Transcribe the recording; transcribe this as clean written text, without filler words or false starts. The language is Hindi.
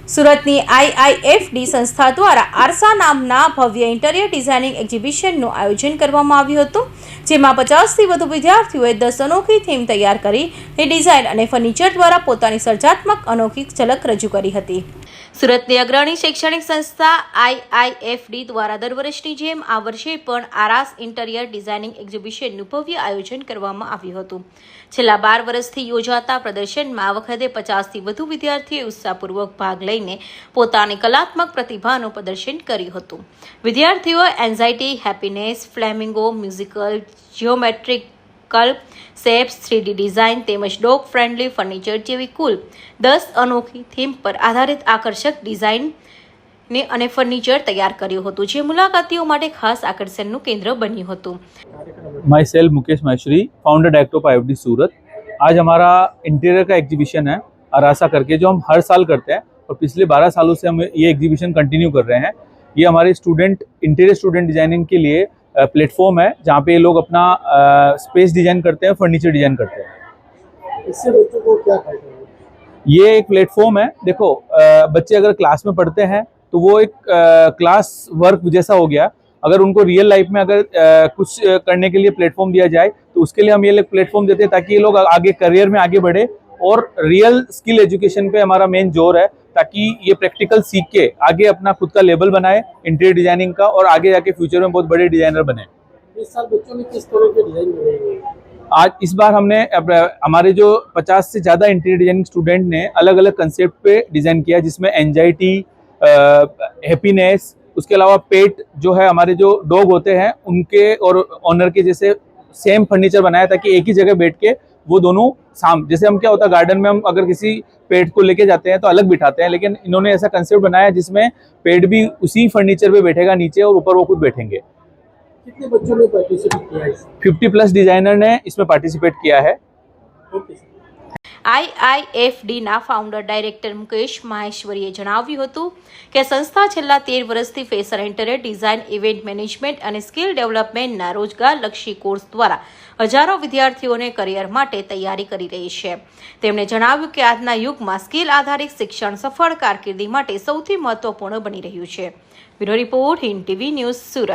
સુરતની IIFD સંસ્થા દ્વારા આરસા નામના ભવ્ય ઇન્ટિરિયર ડિઝાઇનિંગ એક્ઝિબિશનનું આયોજન કરવામાં આવ્યું હતું, જેમાં 50થી વધુ વિદ્યાર્થીઓએ 10 અનોખી થીમ તૈયાર કરી ડિઝાઇન અને ફર્નિચર દ્વારા પોતાની સર્જનાત્મક અનોખી ઝલક રજૂ કરી હતી। સુરતની અગ્રણી શૈક્ષણિક સંસ્થા IIFD દ્વારા દર વર્ષની જેમ આ વર્ષે પણ આરાસ ઇન્ટિરિયર ડિઝાઇનિંગ એક્ઝિબિશનનું ભવ્ય આયોજન કરવામાં આવ્યું હતું। છેલ્લા 12 વર્ષથી યોજાતા પ્રદર્શનમાં આ વખતે 50થી વધુ વિદ્યાર્થીઓએ ઉત્સાહપૂર્વક ભાગ લઈને પોતાની કલાત્મક પ્રતિભાનું પ્રદર્શન કર્યું હતું। વિદ્યાર્થીઓ anxiety, happiness, flamingo, musical, geometric shapes, 3D design તેમજ ડોગ ફ્રેન્ડલી ફર્નિચર જેવી કુલ 10 અનોખી થીમ પર આધારિત આકર્ષક ડિઝાઇન અને ફર્નિચર તૈયાર કર્યું હતું, જે મુલાકાતીઓ માટે ખાસ આકર્ષણનું કેન્દ્ર બન્યું હતું। My self Mukesh Maheshwari, founder director of IIFD सूरत। आज हमारा इंटीरियर का एग्जीबिशन है अरासा करके, जो हम हर साल करते हैं और पिछले 12 सालों से हम ये एग्जीबिशन कंटिन्यू कर रहे हैं। ये हमारे इंटीरियर स्टूडेंट डिजाइनिंग के लिए प्लेटफॉर्म है, जहाँ पे ये लोग अपना स्पेस डिजाइन करते हैं, फर्नीचर डिजाइन करते हैं। इससे बच्चों को क्या फायदा है? ये एक प्लेटफॉर्म है। देखो, बच्चे अगर क्लास में पढ़ते हैं तो वो एक क्लास वर्क जैसा हो गया। अगर उनको रियल लाइफ में अगर कुछ करने के लिए प्लेटफॉर्म दिया जाए तो उसके लिए हम ये प्लेटफॉर्म देते हैं, ताकि ये लोग आगे करियर में आगे बढ़े। और रियल स्किल एजुकेशन पे हमारा मेन जोर है, ताकि ये प्रैक्टिकल सीख के आगे अपना खुद का लेबल बनाए इंटीरियर डिजाइनिंग का, और आगे जाके फ्यूचर में बहुत बड़े डिजाइनर बने। इस साल बच्चों ने किस तरह के डिजाइन बनाए? आज इस बार हमने हमारे जो 50 से ज़्यादा इंटीरियर डिजाइनिंग स्टूडेंट ने अलग अलग कंसेप्ट पे डिज़ाइन किया, जिसमें एंजाइटी, हैप्पीनेस, उसके अलावा पेट जो है, हमारे जो डॉग होते हैं उनके और ऑनर के जैसे सेम फर्नीचर बनाया, ताकि एक ही जगह बैठ के वो दोनों जैसे हम क्या होता है गार्डन में हम अगर किसी पेट को लेके जाते हैं तो अलग बिठाते हैं, लेकिन इन्होंने ऐसा कंसेप्ट बनाया जिसमें पेट भी उसी फर्नीचर पे बैठेगा नीचे, और ऊपर वो खुद बैठेंगे। कितने बच्चों ने पार्टिसिपेट किया है? 50+ डिजाइनर ने इसमें पार्टिसिपेट किया है। IIFDના ફાઉન્ડર ડાયરેક્ટર મુકેશ માહેશ્વરીએ જણાવ્યું હતું કે સંસ્થા છેલ્લા 13 વર્ષથી fashion interior design, event management અને સ્કિલ ડેવલપમેન્ટના રોજગારલક્ષી કોર્સ દ્વારા હજારો વિદ્યાર્થીઓને કરિયર માટે તૈયારી કરી રહી છે। તેમણે જણાવ્યું કે આજના યુગમાં સ્કિલ આધારિત શિક્ષણ સફળ કારકિર્દી માટે સૌથી મહત્વપૂર્ણ બની રહ્યું છે। Bureau report, Hind TV news, Surat.